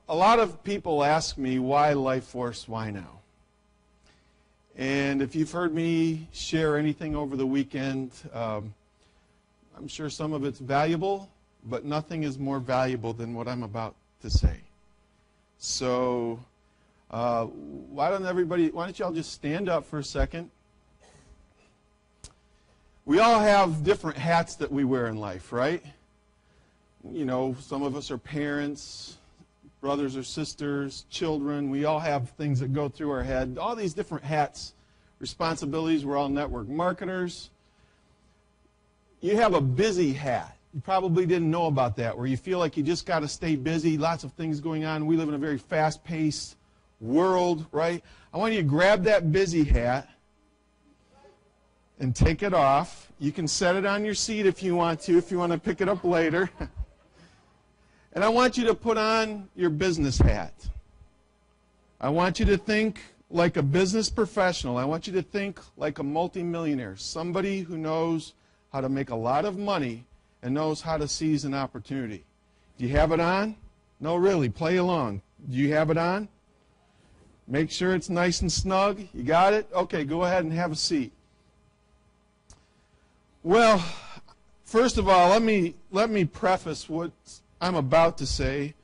A lot of people ask me, why Life Force, why now? And if you've heard me share anything over the weekend, I'm sure some of it's valuable, but nothing is more valuable than what I'm about to say. So why don't y'all just stand up for a second? We all have different hats that we wear in life, right? You know, some of us are parents, brothers or sisters, children. We all have things that go through our head. All these different hats, responsibilities. We're all network marketers. You have a busy hat. You probably didn't know about that, where you feel like you just got to stay busy, lots of things going on. We live in a very fast-paced world, right? I want you to grab that busy hat and take it off. You can set it on your seat if you want to pick it up later. And I want you to put on your business hat. I want you to think like a business professional. I want you to think like a multimillionaire, somebody who knows how to make a lot of money and knows how to seize an opportunity. Do you have it on? No, really, play along. Do you have it on? Make sure it's nice and snug. You got it? Okay, go ahead and have a seat. Well, first of all, let me preface what I'm about to say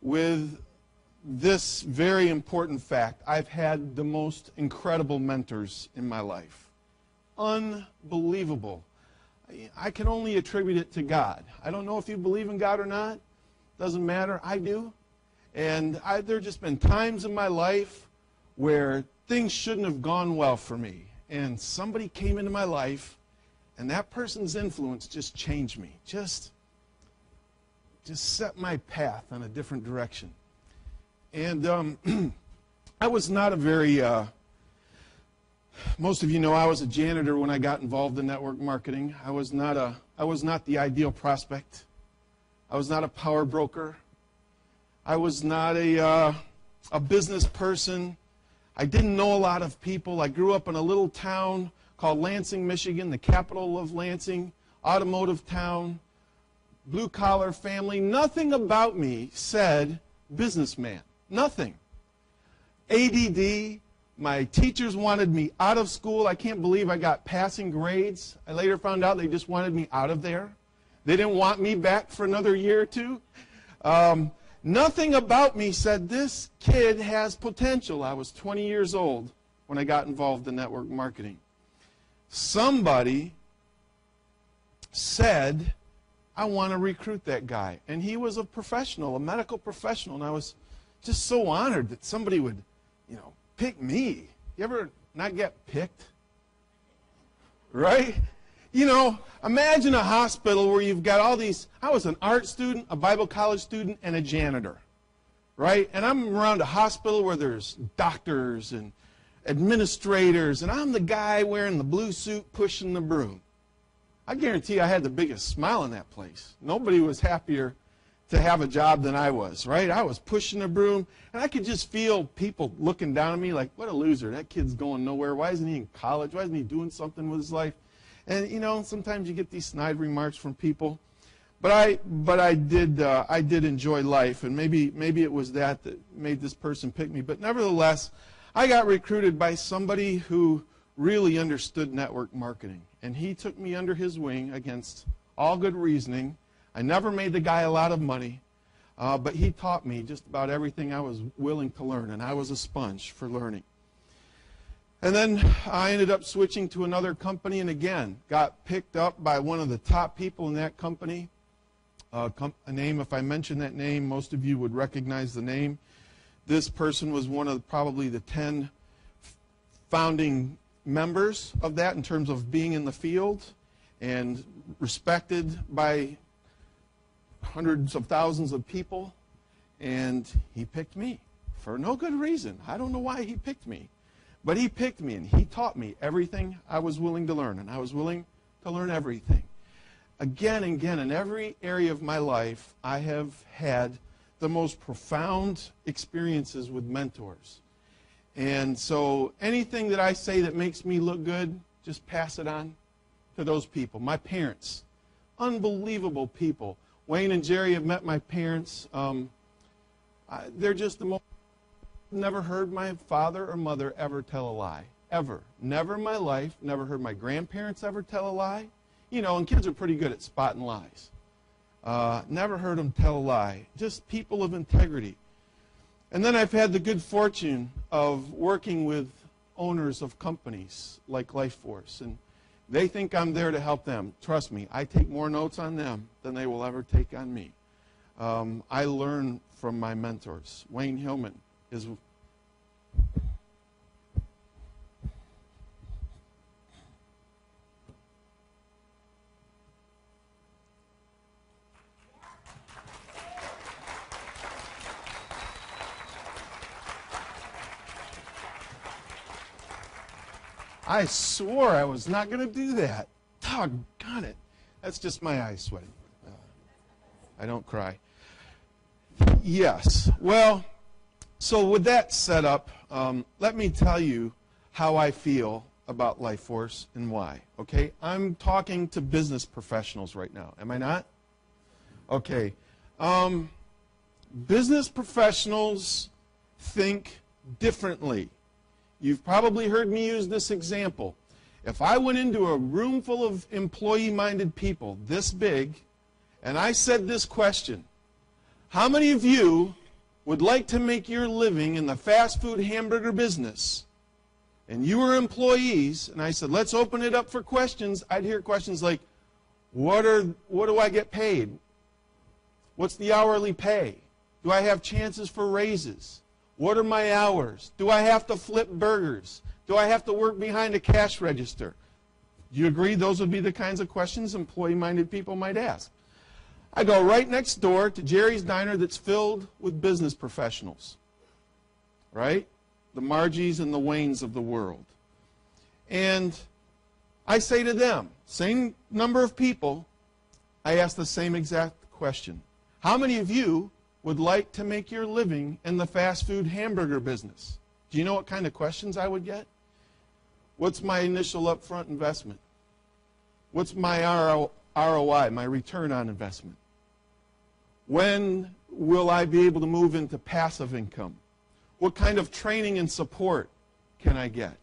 with this very important fact. I've had the most incredible mentors in my life. Unbelievable. I can only attribute it to God. I don't know if you believe in God or not. Doesn't matter. I do. And there have just been times in my life where things shouldn't have gone well for me. And somebody came into my life, and that person's influence just changed me. Just set my path on a different direction. And I was not a very, most of you know I was a janitor when I got involved in network marketing. I was not the ideal prospect. I was not a power broker. I was not a business person. I didn't know a lot of people. I grew up in a little town called Lansing, Michigan, the capital of Lansing, automotive town. Blue-collar family. Nothing about me said businessman. Nothing. ADD. My teachers wanted me out of school. I can't believe I got passing grades. I later found out they just wanted me out of there. They didn't want me back for another year or two. Nothing about me said this kid has potential. I was 20 years old when I got involved in network marketing. Somebody said, I want to recruit that guy. And he was a professional, a medical professional, and I was just so honored that somebody would, pick me. You ever not get picked? Right? Imagine a hospital where you've got all these, I was an art student, a Bible college student, and a janitor. Right? And I'm around a hospital where there's doctors and administrators, and I'm the guy wearing the blue suit pushing the broom. I guarantee I had the biggest smile in that place. Nobody was happier to have a job than I was, right? I was pushing the broom, and I could just feel people looking down at me like, what a loser. That kid's going nowhere. Why isn't he in college? Why isn't he doing something with his life? And, sometimes you get these snide remarks from people. But I did enjoy life, and maybe it was that made this person pick me. But nevertheless, I got recruited by somebody who really understood network marketing. And he took me under his wing against all good reasoning. I never made the guy a lot of money, but he taught me just about everything I was willing to learn, and I was a sponge for learning. And then I ended up switching to another company, and again, got picked up by one of the top people in that company. A name, if I mention that name, most of you would recognize the name. This person was one of probably the 10 founding members of that in terms of being in the field and respected by hundreds of thousands of people. And he picked me for no good reason. I don't know why he picked me. But he picked me, and he taught me everything I was willing to learn, and I was willing to learn everything. Again and again, in every area of my life, I have had the most profound experiences with mentors. And so anything that I say that makes me look good, just pass it on to those people. My parents, unbelievable people. Wayne and Jerry have met my parents. They're just the most. Never heard my father or mother ever tell a lie. Ever. Never in my life. Never heard my grandparents ever tell a lie. You know, and kids are pretty good at spotting lies. Never heard them tell a lie. Just people of integrity. And then I've had the good fortune of working with owners of companies like LifeForce, and they think I'm there to help them. Trust me, I take more notes on them than they will ever take on me. I learn from my mentors. Wayne Hillman is... I swore I was not going to do that. Doggone it. That's just my eyes sweating. I don't cry. Yes. Well, so with that set up, let me tell you how I feel about LifeForce and why. Okay? I'm talking to business professionals right now. Am I not? Okay. Business professionals think differently. You've probably heard me use this example. If I went into a room full of employee-minded people this big, and I said this question, how many of you would like to make your living in the fast food hamburger business? And you were employees, and I said, let's open it up for questions. I'd hear questions like, what do I get paid? What's the hourly pay? Do I have chances for raises? What are my hours? Do I have to flip burgers? Do I have to work behind a cash register? Do you agree those would be the kinds of questions employee-minded people might ask? I go right next door to Jerry's Diner that's filled with business professionals, right? The Margies and the Waynes of the world. And I say to them, same number of people, I ask the same exact question. How many of you would like to make your living in the fast food hamburger business? Do you know what kind of questions I would get? What's my initial upfront investment? What's my ROI, my return on investment? When will I be able to move into passive income? What kind of training and support can I get?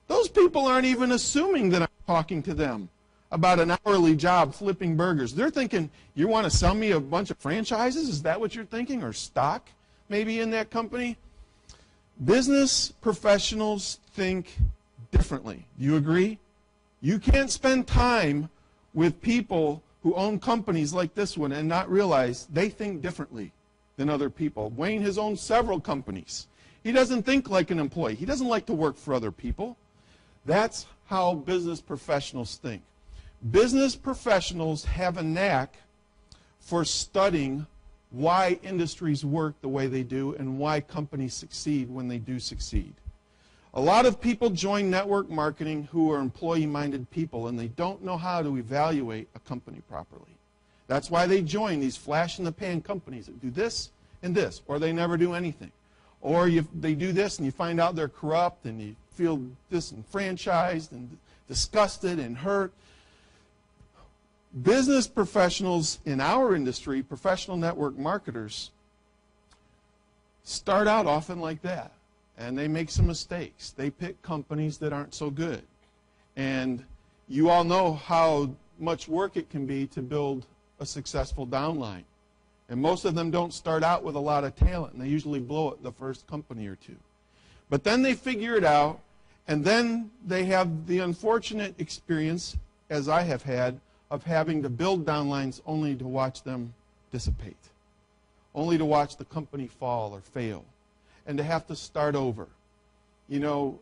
Those people aren't even assuming that I'm talking to them about an hourly job flipping burgers. They're thinking, you want to sell me a bunch of franchises? Is that what you're thinking? Or stock maybe in that company? Business professionals think differently. Do you agree? You can't spend time with people who own companies like this one and not realize they think differently than other people. Wayne has owned several companies. He doesn't think like an employee. He doesn't like to work for other people. That's how business professionals think. Business professionals have a knack for studying why industries work the way they do and why companies succeed when they do succeed. A lot of people join network marketing who are employee-minded people, and they don't know how to evaluate a company properly. That's why they join these flash-in-the-pan companies that do this and this, or they never do anything. Or they do this and you find out they're corrupt and you feel disenfranchised and disgusted and hurt. Business professionals in our industry, professional network marketers, start out often like that. And they make some mistakes. They pick companies that aren't so good. And you all know how much work it can be to build a successful downline. And most of them don't start out with a lot of talent, and they usually blow it the first company or two. But then they figure it out, and then they have the unfortunate experience, as I have had, of having to build downlines only to watch them dissipate, only to watch the company fall or fail, and to have to start over. You know,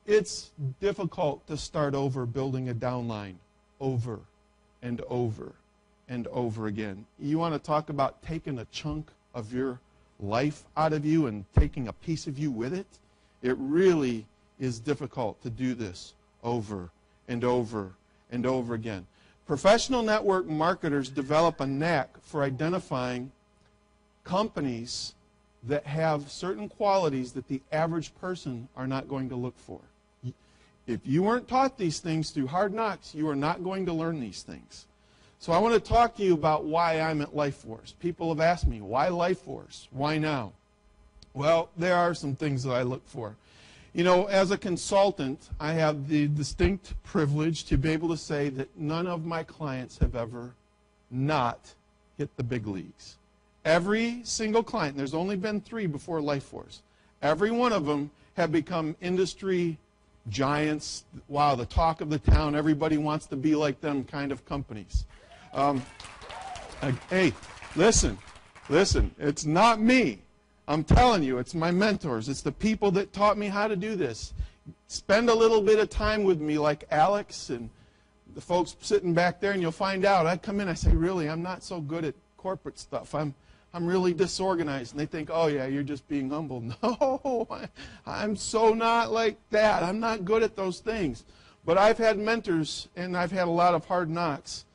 it's difficult to start over building a downline over and over and over again. You want to talk about taking a chunk of your life out of you and taking a piece of you with it? It really is difficult to do this over and over and over again. Professional network marketers develop a knack for identifying companies that have certain qualities that the average person are not going to look for. If you weren't taught these things through hard knocks, you are not going to learn these things. So I want to talk to you about why I'm at LifeForce. People have asked me, why LifeForce? Why now? Well, there are some things that I look for. You know, as a consultant, I have the distinct privilege to be able to say that none of my clients have ever not hit the big leagues. Every single client, and there's only been 3 before LifeForce, every one of them have become industry giants. Wow, the talk of the town, everybody wants to be like them kind of companies. Hey, listen, it's not me. I'm telling you, it's my mentors. It's the people that taught me how to do this. Spend a little bit of time with me like Alex and the folks sitting back there, and you'll find out. I come in, I say, really, I'm not so good at corporate stuff. I'm really disorganized. And they think, oh, yeah, you're just being humble. No, I'm so not like that. I'm not good at those things. But I've had mentors, and I've had a lot of hard knocks.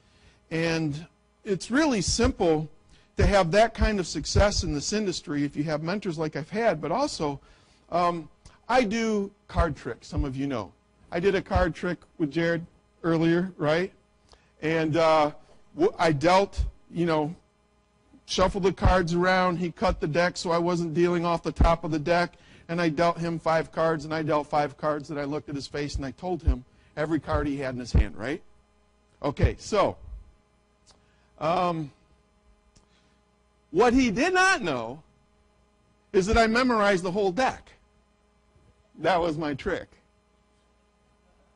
And it's really simple to have that kind of success in this industry if you have mentors like I've had. But also, I do card tricks, some of you know. I did a card trick with Jared earlier, right? And I dealt, you know, shuffled the cards around. He cut the deck so I wasn't dealing off the top of the deck. And I dealt him 5 cards, and I dealt 5 cards, and I looked at his face, and I told him every card he had in his hand, right? Okay, so what he did not know is that I memorized the whole deck. That was my trick.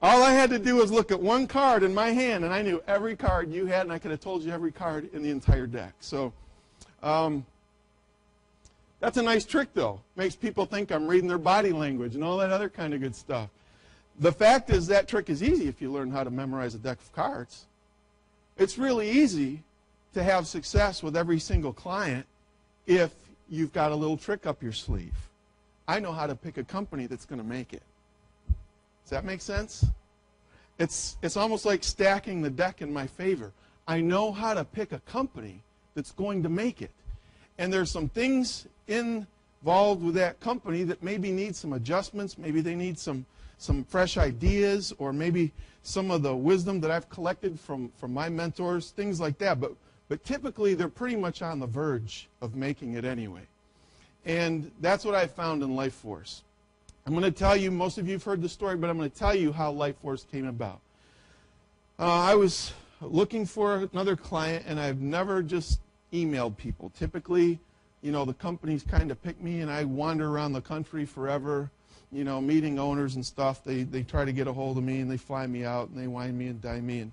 All I had to do was look at one card in my hand, and I knew every card you had, and I could have told you every card in the entire deck. So that's a nice trick, though. Makes people think I'm reading their body language and all that other kind of good stuff. The fact is that trick is easy if you learn how to memorize a deck of cards. It's really easy to have success with every single client if you've got a little trick up your sleeve. I know how to pick a company that's going to make it. Does that make sense? It's almost like stacking the deck in my favor. I know how to pick a company that's going to make it. And there's some things involved with that company that maybe need some adjustments. Maybe they need some fresh ideas, or maybe some of the wisdom that I've collected from my mentors, things like that. But typically, they're pretty much on the verge of making it anyway. And that's what I found in LifeForce. I'm going to tell you, most of you have heard the story, but I'm going to tell you how LifeForce came about. I was looking for another client, and I've never just emailed people. Typically, you know, the companies kind of pick me, and I wander around the country forever, you know, meeting owners and stuff. They try to get a hold of me, and they fly me out, and they wine me and dine me. And,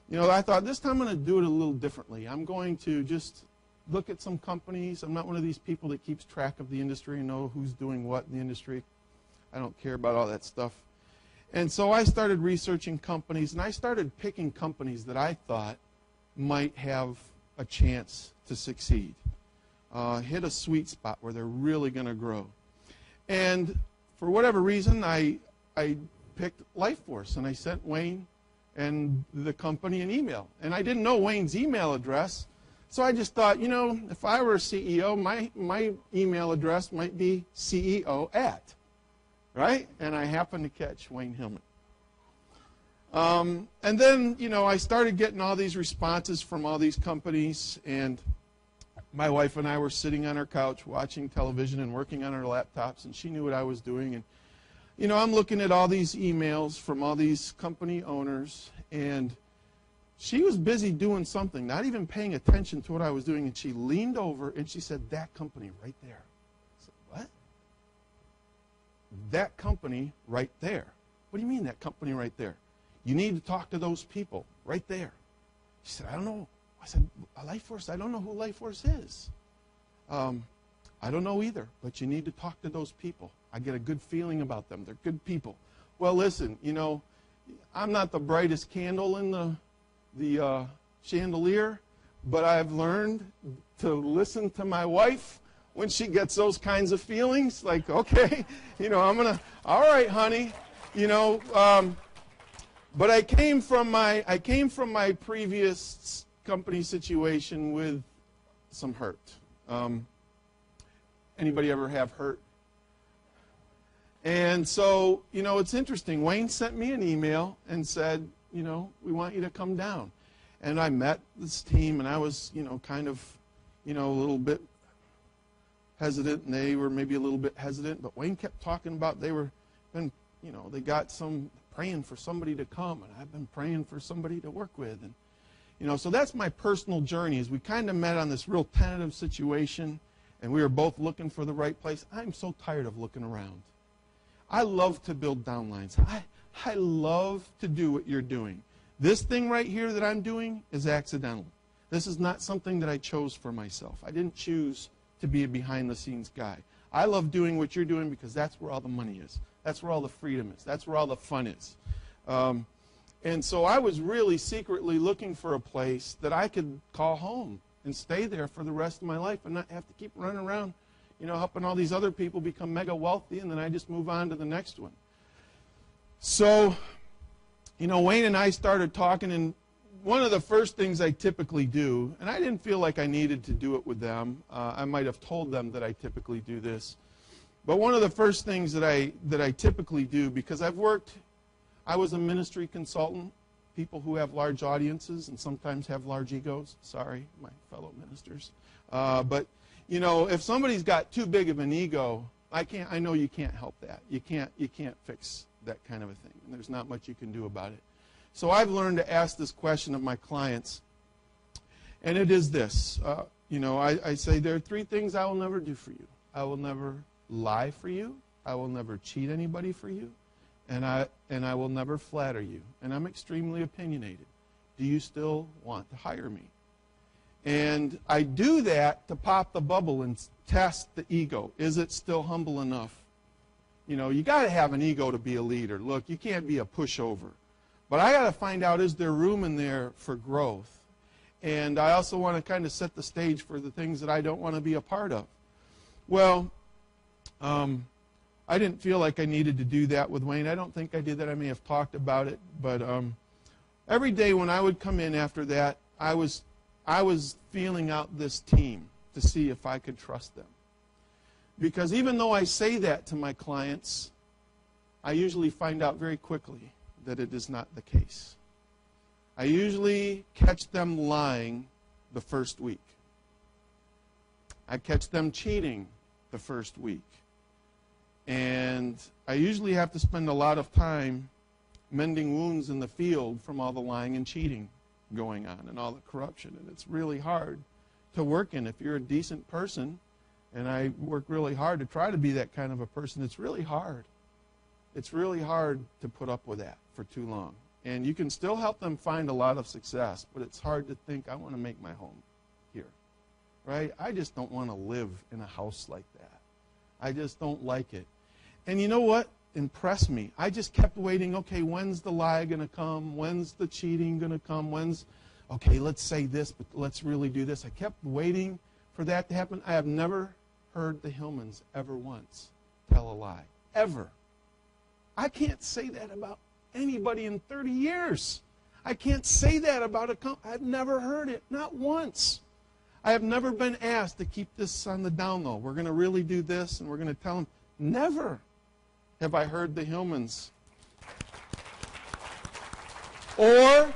you know, I thought this time I'm going to do it a little differently. I'm going to just look at some companies. I'm not one of these people that keeps track of the industry and know who's doing what in the industry. I don't care about all that stuff. And so I started researching companies, and I started picking companies that I thought might have a chance to succeed, hit a sweet spot where they're really going to grow. And for whatever reason, I picked LifeForce, and I sent Wayne and the company an email. And I didn't know Wayne's email address, so I just thought, you know, if I were a CEO, my email address might be CEO at, right? And I happened to catch Wayne Hillman. And then, you know, I started getting all these responses from all these companies, and my wife and I were sitting on our couch watching television and working on our laptops, and she knew what I was doing. And, you know, I'm looking at all these emails from all these company owners, and she was busy doing something, not even paying attention to what I was doing, and she leaned over and she said, "That company right there." I said, "What?" "That company right there." "What do you mean, that company right there?" "You need to talk to those people right there." She said, "I don't know." I said, "LifeForce, I don't know who LifeForce is." "I don't know either, but you need to talk to those people. I get a good feeling about them. They're good people." Well, listen, you know, I'm not the brightest candle in the chandelier, but I've learned to listen to my wife when she gets those kinds of feelings. Like, okay, you know, all right, honey, you know. But I came from my previous company situation with some hurt. Anybody ever have hurt? And so, you know, it's interesting. Wayne sent me an email and said, you know, "We want you to come down." And I met this team, and I was, you know, kind of, you know, a little bit hesitant, and they were maybe a little bit hesitant, but Wayne kept talking about they got some praying for somebody to come, and I've been praying for somebody to work with. And so that's my personal journey, is we kind of met on this real tentative situation, and we were both looking for the right place. I'm so tired of looking around. I love to build downlines. I love to do what you're doing. This thing right here that I'm doing is accidental. This is not something that I chose for myself. I didn't choose to be a behind-the-scenes guy. I love doing what you're doing because that's where all the money is. That's where all the freedom is. That's where all the fun is. And so I was really secretly looking for a place that I could call home and stay there for the rest of my life and not have to keep running around, helping all these other people become mega wealthy, and then I just move on to the next one. So, Wayne and I started talking, and one of the first things I typically do, and I didn't feel like I needed to do it with them. I might have told them that I typically do this. But one of the first things that I typically do, because I was a ministry consultant, people who have large audiences and sometimes have large egos. Sorry, my fellow ministers. But, if somebody's got too big of an ego, I know you can't help that. You can't fix that kind of a thing, and there's not much you can do about it. So I've learned to ask this question of my clients, and it is this. I say there are 3 things I will never do for you. I will never lie for you. I will never cheat anybody for you. And I will never flatter you. And I'm extremely opinionated. Do you still want to hire me? And I do that to pop the bubble and test the ego. Is it still humble enough? You got to have an ego to be a leader. Look, you can't be a pushover. But I got to find out, is there room in there for growth? And I also want to kind of set the stage for the things that I don't want to be a part of. Well, I didn't feel like I needed to do that with Wayne. I don't think I did that. I may have talked about it. But every day when I would come in after that, I was feeling out this team to see if I could trust them. Because even though I say that to my clients, I usually find out very quickly that it is not the case. I usually catch them lying the first week. I catch them cheating the first week. And I usually have to spend a lot of time mending wounds in the field from all the lying and cheating going on and all the corruption. And it's really hard to work in. If you're a decent person, and I work really hard to try to be that kind of a person, it's really hard. It's really hard to put up with that for too long. And you can still help them find a lot of success, but it's hard to think, I want to make my home here. Right? I just don't want to live in a house like that. I just don't like it. And you know what impressed me? I just kept waiting, okay, when's the lie going to come? When's the cheating going to come? Okay, let's say this, but let's really do this. I kept waiting for that to happen. I have never heard the Hillmans ever once tell a lie. Ever. I can't say that about anybody in 30 years. I can't say that about a company. I've never heard it, not once. I have never been asked to keep this on the down low. We're going to really do this, and we're going to tell them. Never have I heard the Hillmans. Or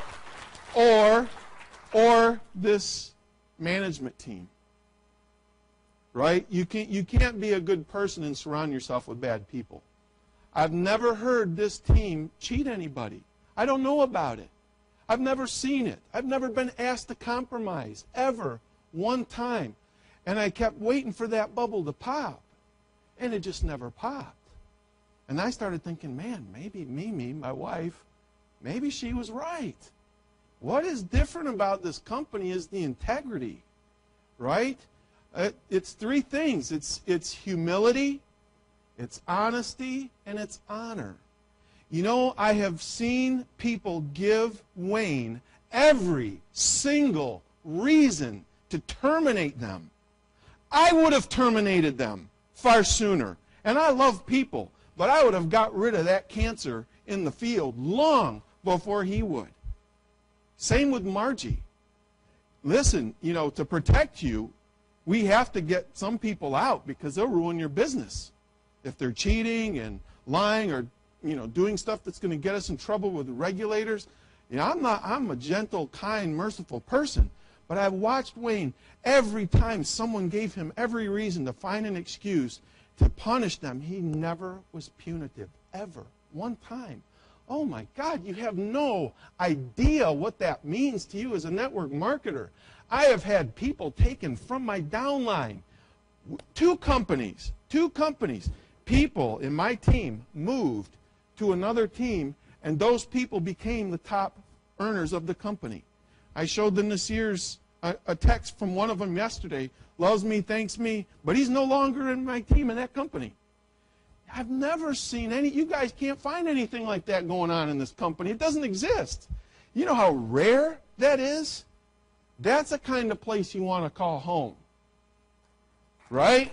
this management team. Right? You can't be a good person and surround yourself with bad people. I've never heard this team cheat anybody. I don't know about it. I've never seen it. I've never been asked to compromise, ever, one time. And I kept waiting for that bubble to pop. And it just never popped. And I started thinking, man, maybe Mimi, my wife, maybe she was right. What is different about this company is the integrity, right? It's 3 things. It's humility, it's honesty, and it's honor. I have seen people give Wayne every single reason to terminate them. I would have terminated them far sooner. And I love people, but I would have got rid of that cancer in the field long before he would. Same with Margie. Listen, to protect you, we have to get some people out because they'll ruin your business. If they're cheating and lying or doing stuff that's going to get us in trouble with the regulators. I'm a gentle, kind, merciful person. But I've watched Wayne every time someone gave him every reason to find an excuse to punish them. He never was punitive, ever. One time. Oh my God, you have no idea what that means to you as a network marketer. I have had people taken from my downline. Two companies. People in my team moved to another team, and those people became the top earners of the company. I showed the Nasirs a text from one of them yesterday. Loves me, thanks me, but he's no longer in my team in that company. I've never seen any, you guys can't find anything like that going on in this company. It doesn't exist. You know how rare that is? That's the kind of place you want to call home. Right?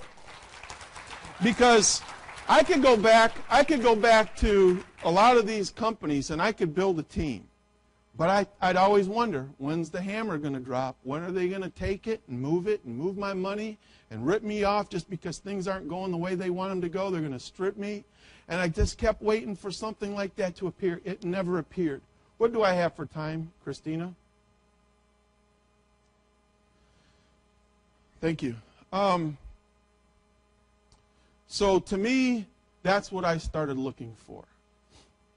Because I could go back to a lot of these companies and I could build a team. But I'd always wonder, when's the hammer going to drop? When are they going to take it and move my money and rip me off just because things aren't going the way they want them to go? They're going to strip me. And I just kept waiting for something like that to appear. It never appeared. What do I have for time, Christina? Thank you. So to me, that's what I started looking for.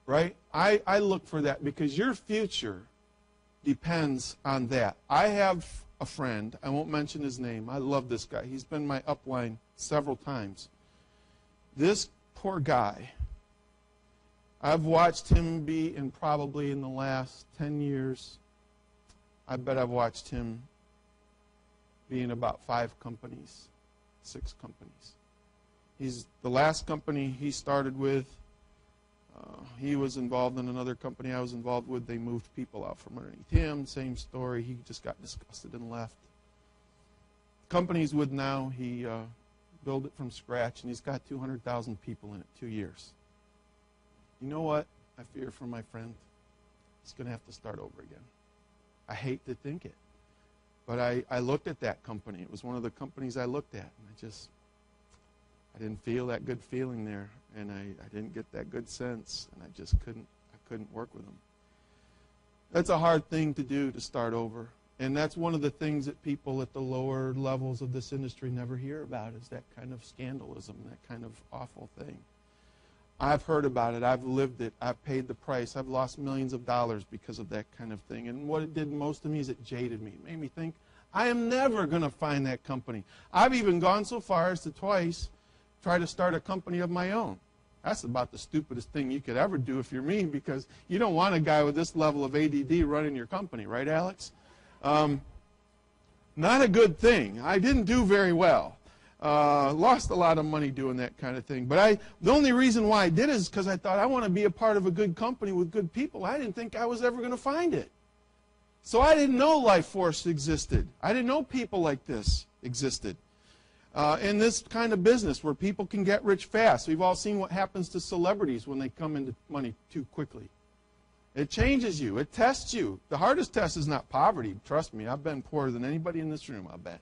Right? I look for that because your future depends on that. I have a friend, I won't mention his name. I love this guy. He's been my upline several times. This poor guy, I've watched him be probably in the last 10 years, I bet I've watched him be in about 5 companies, 6 companies. He's the last company he started with. He was involved in another company I was involved with. They moved people out from underneath him. Same story. He just got disgusted and left. Company he's with now, he built it from scratch, and he's got 200,000 people in it, 2 years. You know what I fear for my friend? He's going to have to start over again. I hate to think it. But I looked at that company. It was one of the companies I looked at, and I didn't feel that good feeling there, and I didn't get that good sense, and I just couldn't work with them. That's a hard thing to do, to start over, and that's one of the things that people at the lower levels of this industry never hear about, is that kind of scandalism, that kind of awful thing. I've heard about it. I've lived it. I've paid the price. I've lost millions of dollars because of that kind of thing, and what it did most to me is it jaded me. It made me think, I am never going to find that company. I've even gone so far as to twice try to start a company of my own. That's about the stupidest thing you could ever do if you're me, because you don't want a guy with this level of ADD running your company, right, Alex? Not a good thing. I didn't do very well. Lost a lot of money doing that kind of thing. But the only reason why I did it is because I thought I want to be a part of a good company with good people. I didn't think I was ever going to find it. So I didn't know Life Force existed. I didn't know people like this existed. In this kind of business where people can get rich fast. We've all seen what happens to celebrities when they come into money too quickly. It changes you. It tests you. The hardest test is not poverty. Trust me, I've been poorer than anybody in this room, I bet.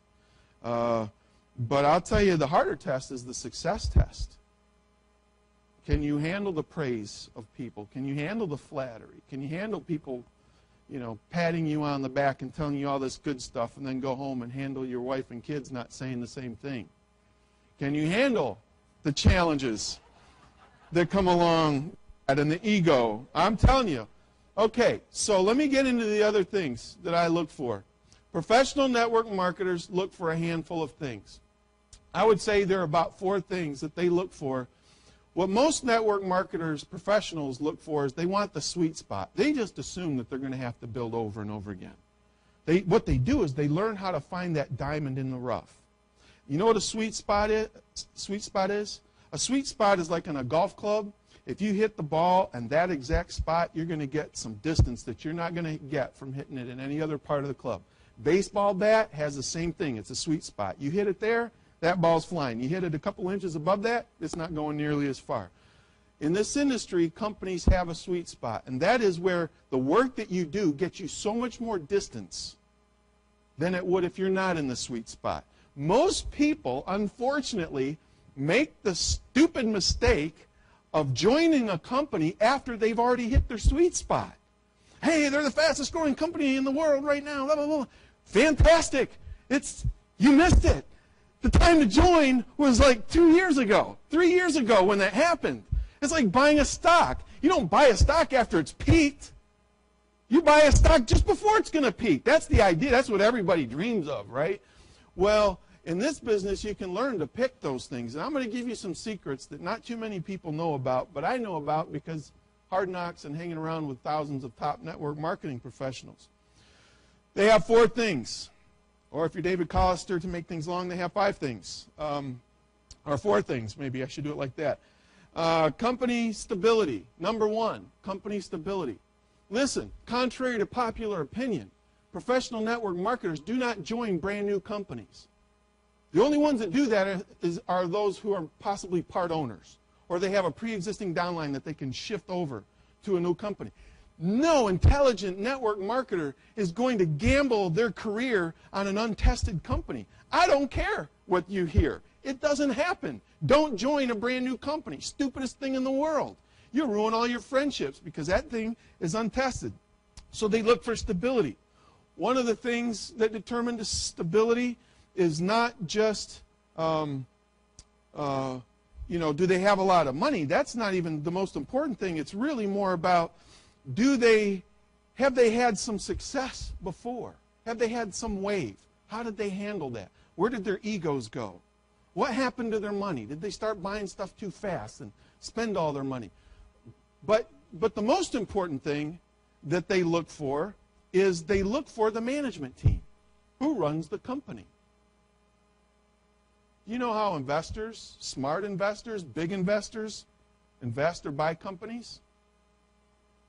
But I'll tell you, the harder test is the success test. Can you handle the praise of people? Can you handle the flattery? Can you handle people, patting you on the back and telling you all this good stuff, and then go home and handle your wife and kids not saying the same thing? Can you handle the challenges that come along and the ego? I'm telling you. Okay, so let me get into the other things that I look for. Professional network marketers look for a handful of things. I would say there are about 4 things that they look for. What most network marketers, professionals, look for is they want the sweet spot. They just assume that they're going to have to build over and over again. What they do is they learn how to find that diamond in the rough. You know what a sweet spot is? A sweet spot is like in a golf club. If you hit the ball in that exact spot, you're going to get some distance that you're not going to get from hitting it in any other part of the club. Baseball bat has the same thing. It's a sweet spot. You hit it there, that ball's flying. You hit it a couple inches above that, it's not going nearly as far. In this industry, companies have a sweet spot, and that is where the work that you do gets you so much more distance than it would if you're not in the sweet spot. Most people, unfortunately, make the stupid mistake of joining a company after they've already hit their sweet spot. Hey, they're the fastest growing company in the world right now, blah, blah, blah. Fantastic. You missed it. The time to join was like 2 years ago, 3 years ago when that happened. It's like buying a stock. You don't buy a stock after it's peaked. You buy a stock just before it's going to peak. That's the idea. That's what everybody dreams of, right? Well, in this business, you can learn to pick those things. And I'm going to give you some secrets that not too many people know about, but I know about because Hard Knocks and hanging around with thousands of top network marketing professionals. They have 4 things. Or if you're David Collister, to make things long, they have 5 things. Or 4 things, maybe I should do it like that. Company stability. Number 1, company stability. Listen, contrary to popular opinion, professional network marketers do not join brand new companies. The only ones that do that are those who are possibly part owners, or they have a pre-existing downline that they can shift over to a new company. No intelligent network marketer is going to gamble their career on an untested company. I don't care what you hear. It doesn't happen. Don't join a brand new company. Stupidest thing in the world. You'll ruin all your friendships because that thing is untested. So they look for stability. One of the things that determine the stability is not just, do they have a lot of money? That's not even the most important thing. It's really more about, have they had some success before? Have they had some wave? How did they handle that? Where did their egos go? What happened to their money? Did they start buying stuff too fast and spend all their money? But the most important thing that they look for is they look for the management team. Who runs the company? You know how investors, smart investors, big investors, invest or buy companies?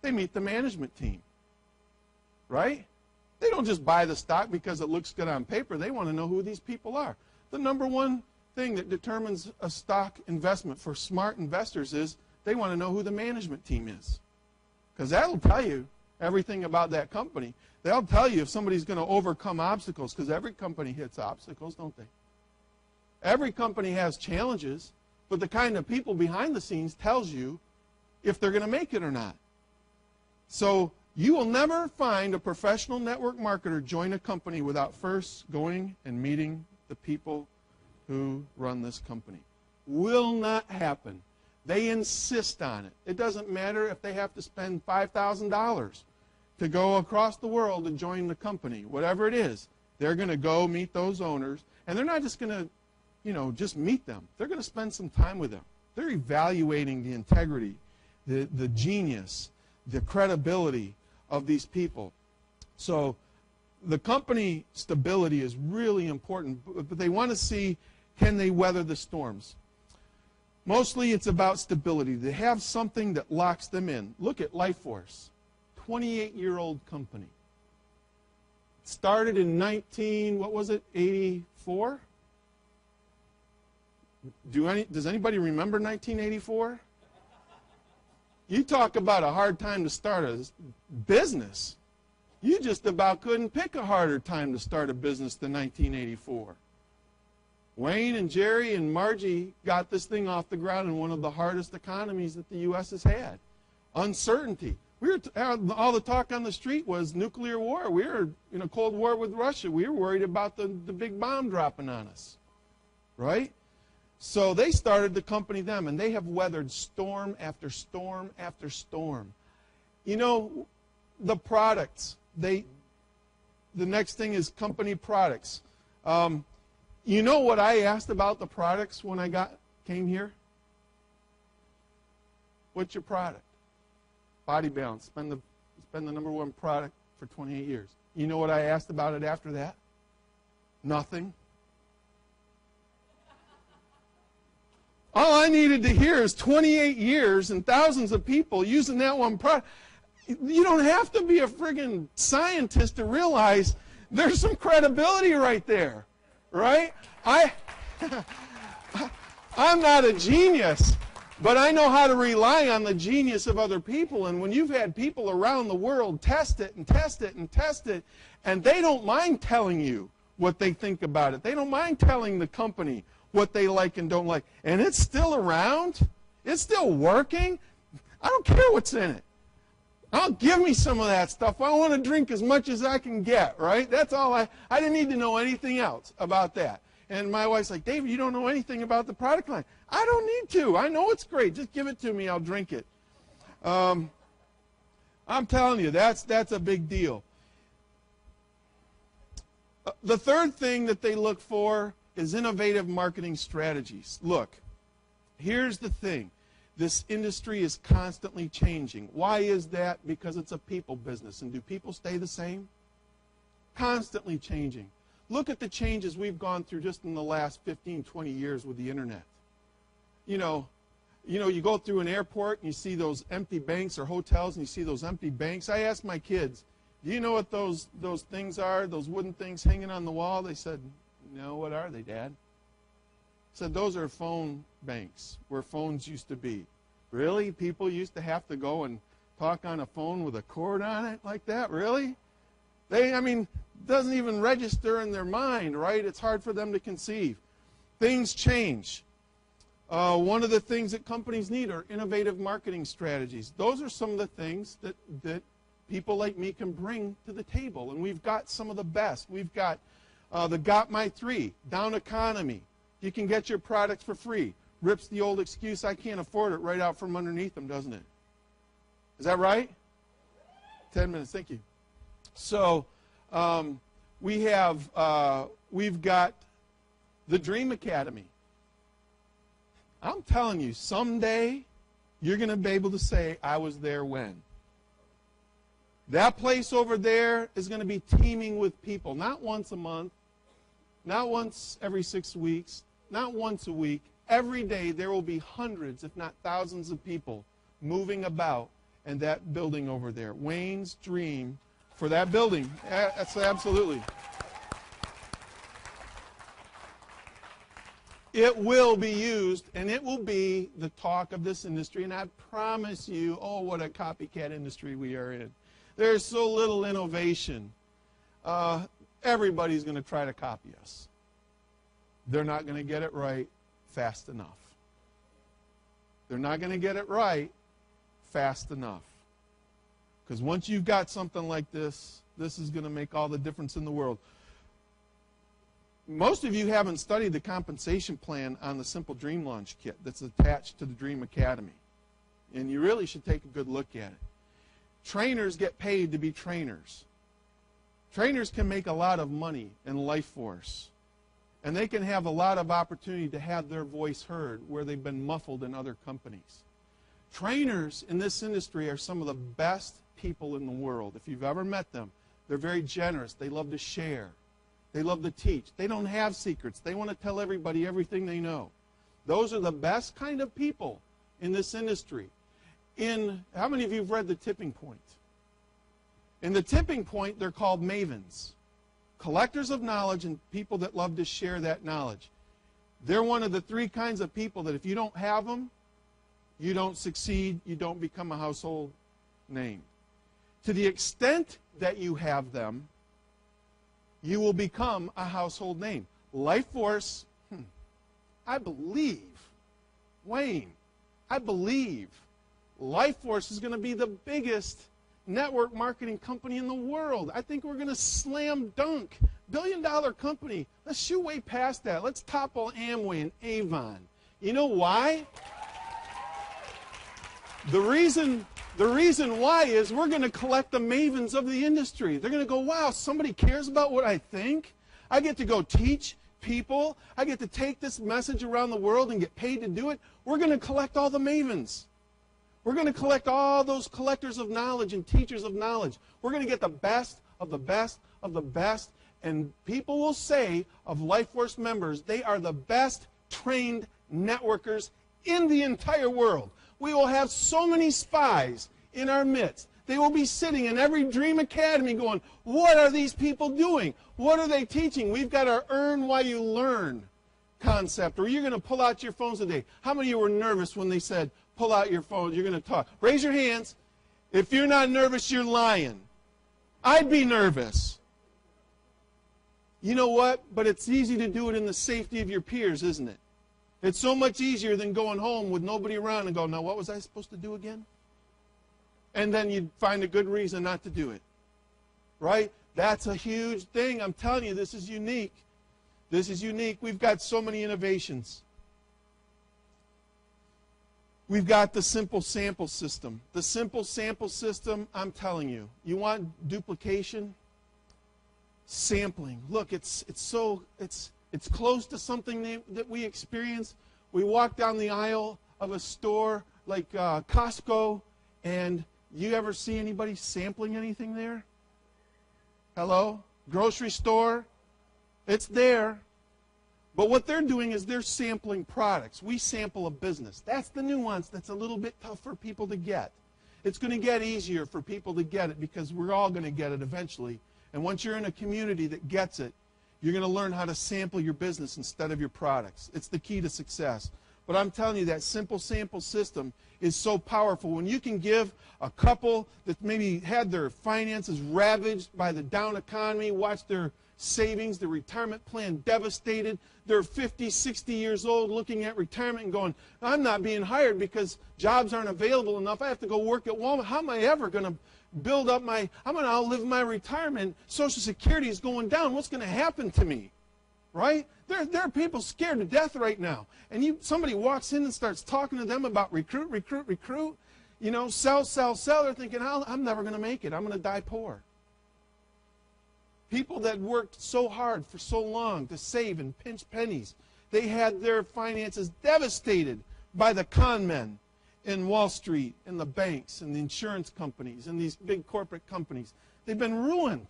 They meet the management team, right? They don't just buy the stock because it looks good on paper. They want to know who these people are. The number one thing that determines a stock investment for smart investors is they want to know who the management team is. Because that will tell you everything about that company. They'll tell you if somebody's going to overcome obstacles, because every company hits obstacles, don't they? Every company has challenges, but the kind of people behind the scenes tells you if they're going to make it or not. So you will never find a professional network marketer join a company without first going and meeting the people who run this company. Will not happen. They insist on it. It doesn't matter if they have to spend $5,000 to go across the world to join the company. Whatever it is, they're going to go meet those owners, and they're not just going to, just meet them. They're going to spend some time with them. They're evaluating the integrity, the genius, the credibility of these people. So the company stability is really important, but they want to see, can they weather the storms? Mostly it's about stability. They have something that locks them in. Look at LifeForce, 28-year-old company. Started in 84? Does anybody remember 1984? You talk about a hard time to start a business. You just about couldn't pick a harder time to start a business than 1984. Wayne and Jerry and Margie got this thing off the ground in one of the hardest economies that the U.S. has had. Uncertainty. All the talk on the street was nuclear war. We were in a Cold War with Russia. We were worried about the big bomb dropping on us, right? So they started the company then, and they have weathered storm after storm after storm. The products. The next thing is company products. You know what I asked about the products when I came here? What's your product? Body Balance. It's been the number one product for 28 years. You know what I asked about it after that? Nothing. All I needed to hear is 28 years and thousands of people using that one product. You don't have to be a friggin' scientist to realize there's some credibility right there, right? I'm not a genius, but I know how to rely on the genius of other people. And when you've had people around the world test it and test it and test it, and they don't mind telling you what they think about it. They don't mind telling the company what they like and don't like. And it's still around. It's still working. I don't care what's in it. I'll give me some of that stuff. I want to drink as much as I can get, right? That's all I didn't need to know anything else about that. And my wife's like, David, you don't know anything about the product line. I don't need to. I know it's great. Just give it to me. I'll drink it. I'm telling you, that's a big deal. The third thing that they look for is innovative marketing strategies. Look, here's the thing. This industry is constantly changing. Why is that? Because it's a people business. And do people stay the same? Constantly changing. Look at the changes we've gone through just in the last 15, 20 years with the internet. You go through an airport and you see those empty banks or hotels and you see those empty banks. I asked my kids, do you know what those things are, those wooden things hanging on the wall? They said, no, what are they, Dad? I said, those are phone banks where phones used to be. Really? People used to have to go and talk on a phone with a cord on it like that? Really? Doesn't even register in their mind, right? It's hard for them to conceive. Things change. One of the things that companies need are innovative marketing strategies. Those are some of the things that people like me can bring to the table. And we've got some of the best. We've got the Got My 3, Down Economy. You can get your products for free. Rips the old excuse, I can't afford it, right out from underneath them, doesn't it? Is that right? 10 minutes, thank you. So we've got the Dream Academy. I'm telling you, someday you're going to be able to say, I was there when. That place over there is going to be teeming with people, not once a month, not once every 6 weeks, not once a week. Every day there will be hundreds, if not thousands of people moving about in that building over there. Wayne's dream for that building. That's absolutely. It will be used, and it will be the talk of this industry. And I promise you, oh, what a copycat industry we are in. There's so little innovation. Everybody's going to try to copy us. They're not going to get it right fast enough. They're not going to get it right fast enough. Because once you've got something like this, this is going to make all the difference in the world. Most of you haven't studied the compensation plan on the Simple Dream Launch Kit that's attached to the Dream Academy. And you really should take a good look at it. Trainers get paid to be trainers. Trainers can make a lot of money in LifeForce. And they can have a lot of opportunity to have their voice heard where they've been muffled in other companies. Trainers in this industry are some of the best people in the world. If you've ever met them, they're very generous. They love to share. They love to teach. They don't have secrets. They want to tell everybody everything they know. Those are the best kind of people in this industry. How many of you have read The Tipping Point? In The Tipping Point, they're called mavens. Collectors of knowledge and people that love to share that knowledge. They're one of the three kinds of people that if you don't have them, you don't succeed, you don't become a household name. To the extent that you have them, you will become a household name. LifeForce, I believe, Wayne, I believe LifeForce is going to be the biggest network marketing company in the world. I think we're going to slam dunk. Billion-dollar company. Let's shoot way past that. Let's topple Amway and Avon. You know why? The reason why is we're going to collect the mavens of the industry. They're going to go, wow, somebody cares about what I think? I get to go teach people. I get to take this message around the world and get paid to do it. We're going to collect all the mavens. We're going to collect all those collectors of knowledge and teachers of knowledge. We're going to get the best of the best of the best. And people will say of LifeForce members, they are the best trained networkers in the entire world. We will have so many spies in our midst. They will be sitting in every Dream Academy going, what are these people doing? What are they teaching? We've got our earn while you learn concept. Or you're going to pull out your phones today. How many of you were nervous when they said, pull out your phones, you're going to talk? Raise your hands. If you're not nervous, you're lying. I'd be nervous. You know what? But it's easy to do it in the safety of your peers, isn't it? It's so much easier than going home with nobody around and go, now what was I supposed to do again? and then you'd find a good reason not to do it. Right? That's a huge thing. I'm telling you, this is unique. This is unique. We've got so many innovations. We've got the simple sample system. The simple sample system, I'm telling you, you want duplication? Sampling. Look, it's close to something that we experience. We walk down the aisle of a store like Costco, and you ever see anybody sampling anything there? Hello? Grocery store? It's there. But what they're doing is they're sampling products. We sample a business. That's the nuance that's a little bit tough for people to get. It's going to get easier for people to get it because we're all going to get it eventually. And once you're in a community that gets it, you're going to learn how to sample your business instead of your products. It's the key to success. But I'm telling you, that simple sample system is so powerful. When you can give a couple that maybe had their finances ravaged by the down economy, watch their savings, their retirement plan devastated, they're 50, 60 years old looking at retirement and going, I'm not being hired because jobs aren't available enough. I have to go work at Walmart. How am I ever going to build up I'm going to outlive my retirement. Social Security is going down. What's going to happen to me? Right? There are people scared to death right now. And somebody walks in and starts talking to them about recruit, you know, sell. They're thinking, I'm never going to make it. I'm going to die poor. People that worked so hard for so long to save and pinch pennies, they had their finances devastated by the con men in Wall Street, in the banks, and the insurance companies, and these big corporate companies. They've been ruined.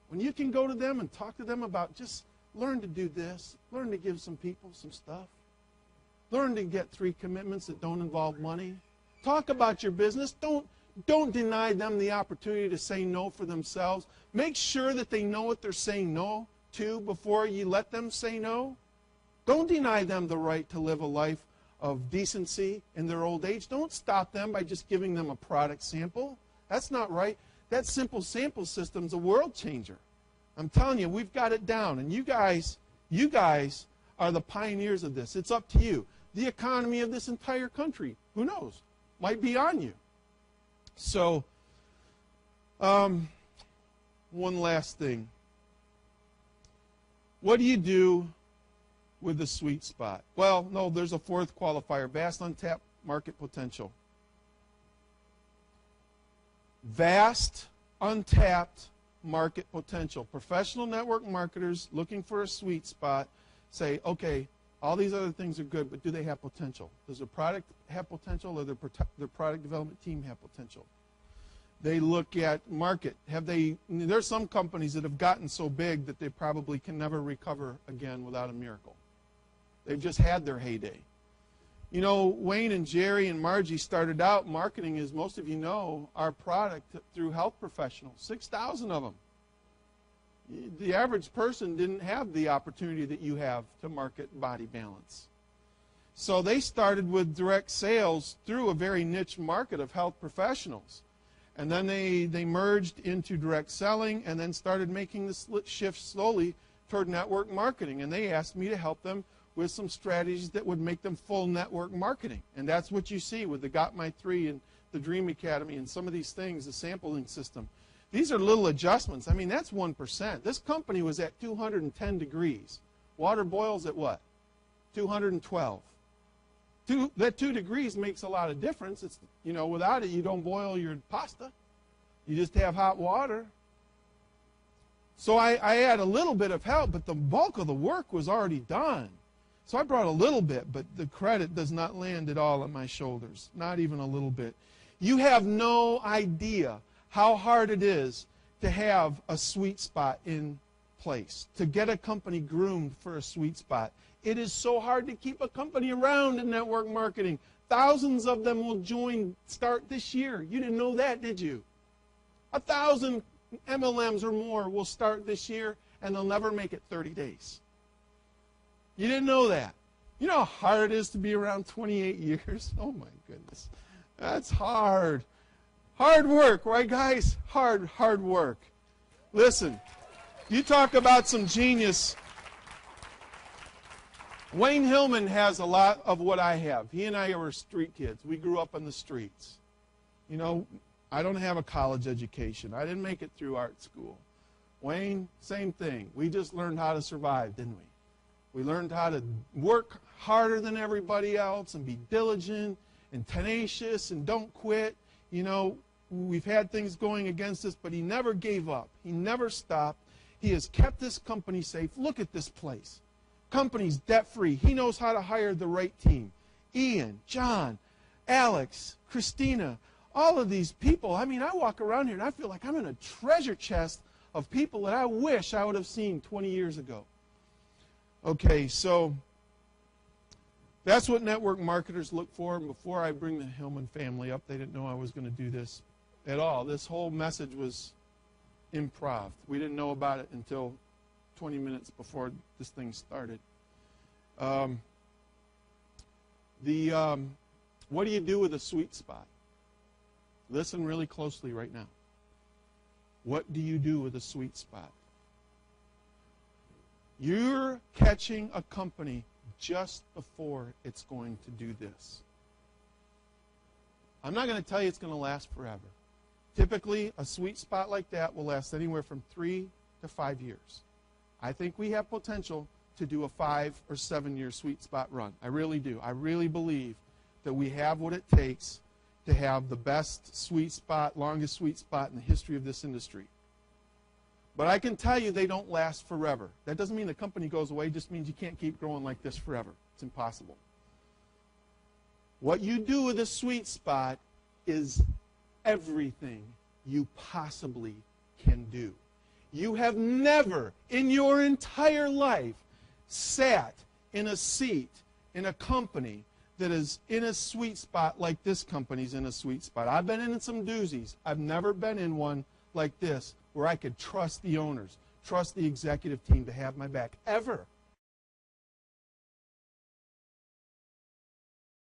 When you can go to them and talk to them about just learn to do this, learn to give some people some stuff, learn to get 3 commitments that don't involve money, talk about your business, don't deny them the opportunity to say no for themselves. Make sure that they know what they're saying no to before you let them say no. Don't deny them the right to live a life of decency in their old age. Don't stop them by just giving them a product sample. That's not right. That simple sample system's a world changer. I'm telling you, we've got it down. And you guys are the pioneers of this. It's up to you. The economy of this entire country, who knows, might be on you. So, one last thing. What do you do with the sweet spot? Well, no, there's a 4th qualifier, vast untapped market potential. Vast untapped market potential. Professional network marketers looking for a sweet spot say, okay, all these other things are good, but do they have potential? Does the product have potential, or their product development team have potential? They look at market. There's some companies that have gotten so big that they probably can never recover again without a miracle. They've just had their heyday. You know, Wayne and Jerry and Margie started out marketing, as most of you know, our product through health professionals, 6,000 of them. The average person didn't have the opportunity that you have to market Body Balance. So they started with direct sales through a very niche market of health professionals. And then they merged into direct selling and then started making the shift slowly toward network marketing. And they asked me to help them with some strategies that would make them full network marketing. And that's what you see with the Got My 3 and the Dream Academy and some of these things, the sampling system. These are little adjustments. I mean, that's 1%. This company was at 210 degrees. Water boils at what? 212. That 2 degrees makes a lot of difference. It's, you know, without it, you don't boil your pasta. You just have hot water. So I had a little bit of help, but the bulk of the work was already done. So I brought a little bit, but the credit does not land at all on my shoulders, not even a little bit. You have no idea how hard it is to have a sweet spot in place, to get a company groomed for a sweet spot. It is so hard to keep a company around in network marketing. Thousands of them will start this year. You didn't know that, did you? 1,000 MLMs or more will start this year, and they'll never make it 30 days. You didn't know that. You know how hard it is to be around 28 years? Oh, my goodness. That's hard. Hard work, right, guys? Hard work. Listen, you talk about some genius. Wayne Hillman has a lot of what I have. He and I were street kids. We grew up on the streets. You know, I don't have a college education. I didn't make it through art school. Wayne, same thing. We just learned how to survive, didn't we? We learned how to work harder than everybody else and be diligent and tenacious and don't quit. You know, we've had things going against us, but he never gave up. He never stopped. He has kept this company safe. Look at this place. Company's debt-free. He knows how to hire the right team. Ian, John, Alex, Christina, all of these people. I mean, I walk around here and I feel like I'm in a treasure chest of people that I wish I would have seen 20 years ago. Okay, so that's what network marketers look for. And before I bring the Hillman family up, they didn't know I was going to do this at all. This whole message was improv. We didn't know about it until 20 minutes before this thing started. What do you do with a sweet spot? Listen really closely right now. What do you do with a sweet spot? You're catching a company just before it's going to do this. I'm not going to tell you it's going to last forever. Typically, a sweet spot like that will last anywhere from 3 to 5 years. I think we have potential to do a 5 or 7 year sweet spot run. I really do. I really believe that we have what it takes to have the best sweet spot, longest sweet spot in the history of this industry. But I can tell you they don't last forever. That doesn't mean the company goes away. It just means you can't keep growing like this forever. It's impossible. What you do with a sweet spot is everything you possibly can do. You have never in your entire life sat in a seat in a company that is in a sweet spot like this company's in a sweet spot. I've been in some doozies. I've never been in one like this where I could trust the owners, trust the executive team to have my back, ever.